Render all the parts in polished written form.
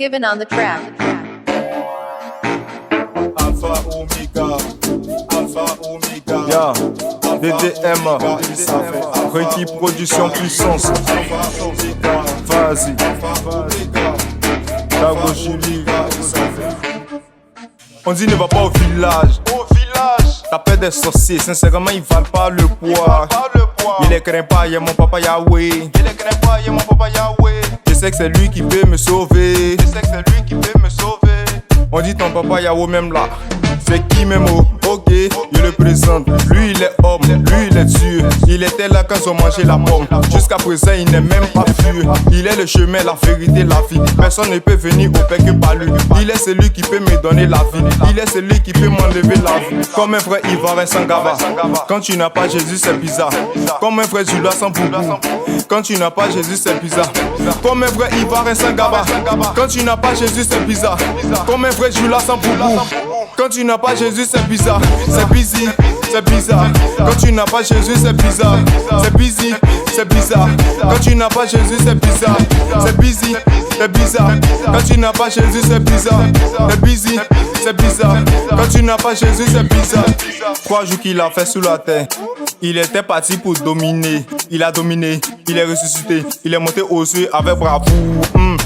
given on the track. Alpha Omega, Alpha Omega. Ya, DDM, Reiki Production Puissance. Vas-y, Tago Julie. On dit ne va pas au village. T'as peur des sorciers, sincèrement ils valent pas le poids. Il les craint pas, y'a mon papa Yahweh. Je sais que c'est lui qui peut me sauver. On dit ton papa Yahweh même là. C'est qui même ok, je le présente. Lui il est homme, lui il est Dieu. Il était là quand ils ont mangé la pomme. Jusqu'à présent il n'est même pas furieux. Il est le chemin, la vérité, la vie. Personne ne peut venir au Père que par lui. Il est celui qui peut me donner la vie. Il est celui qui peut m'enlever la vie. Comme un vrai Ivoirien sans gaba. Quand tu n'as pas Jésus c'est bizarre. Comme un vrai Judas sans boubou. Quand tu n'as pas Jésus c'est bizarre. Comme un vrai Ivoirien sans gaba. Quand tu n'as pas Jésus c'est bizarre. Comme un vrai Judas sans boubou. Quand tu n'as pas Jésus c'est bizarre. C'est busy, c'est bizarre. Quand tu n'as pas Jésus c'est bizarre. C'est busy, c'est bizarre. Quand tu n'as pas Jésus c'est bizarre. C'est busy, c'est bizarre. Quand tu n'as pas Jésus c'est bizarre. C'est busy, c'est bizarre. Quand tu n'as pas Jésus c'est bizarre. 3 jours qu'il a fait sous la terre. Il était parti pour dominer. Il a dominé, il est ressuscité. Il est monté aux cieux avec bravoure.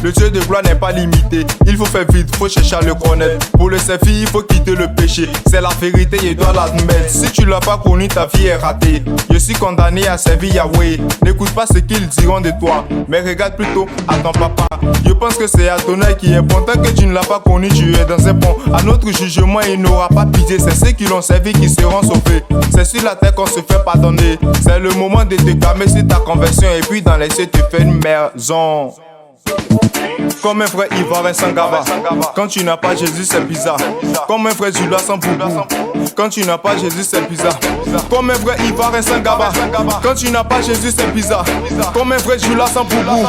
Le Dieu de gloire n'est pas limité. Il faut faire vite, faut chercher à le connaître. Pour le servir, il faut quitter le péché. C'est la vérité, il doit l'admettre. Si tu l'as pas connu, ta vie est ratée. Je suis condamné à servir Yahweh. N'écoute pas ce qu'ils diront de toi, mais regarde plutôt à ton papa. Je pense que c'est Adonai qui est bon. Tant que tu ne l'as pas connu, tu es dans un pont. À notre jugement, il n'aura pas pitié. C'est ceux qui l'ont servi qui seront sauvés. C'est sur la terre qu'on se fait pardonner. C'est le moment de te calmer sur ta conversion. Et puis dans les cieux, tu fais une maison. Comme un vrai Ivoirien sans gaba. Quand tu n'as pas Jésus c'est bizarre. Comme un vrai Judas sans boubou. Quand tu n'as pas Jésus c'est bizarre. Comme un vrai Ivoirien sans gaba. Quand tu n'as pas Jésus c'est bizarre. Comme un vrai Judas sans boubou.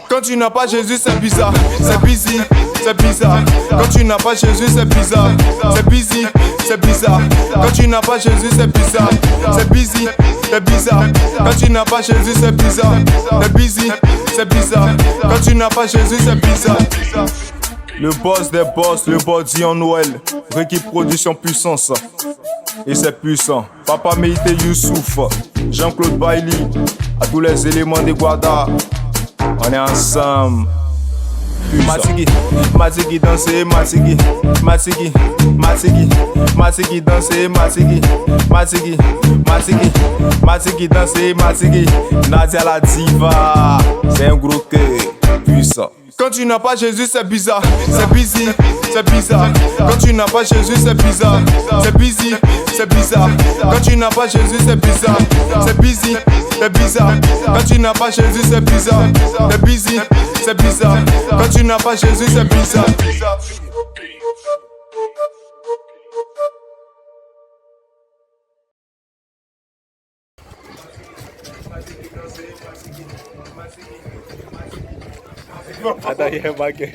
Quand tu n'as pas Jésus c'est bizarre. C'est busy, c'est bizarre. Quand tu n'as pas Jésus c'est bizarre. C'est busy, c'est bizarre. Quand tu n'as pas Jésus c'est bizarre. C'est busy, c'est bizarre. Quand tu n'as pas Jésus c'est bizarre. C'est busy, c'est bizarre. Quand tu n'as pas Jésus c'est bizarre. Le boss des boss, le body en Noël. Reiki Production Puissance. Et c'est puissant. Papa Meïté Youssouf, Jean-Claude Bailly, à tous les éléments des Guada. On est ensemble. Matigi, Matigi danser, Matigi, Matigi, Matigi, Matigi danser, Matigi, Matigi, Matigi, Matigi danser, Matigi. Nadia la diva, c'est un gros cœur puissant. Quand tu n'as pas Jésus c'est bizarre, c'est busy, c'est bizarre. Quand tu n'as pas Jésus c'est bizarre, c'est busy, c'est bizarre. Quand tu n'as pas Jésus c'est bizarre, c'est busy, c'est bizarre. Quand tu n'as pas Jésus c'est bizarre, c'est busy, c'est bizarre. Quand tu n'as pas Jésus c'est bizarre. I thought you had my game.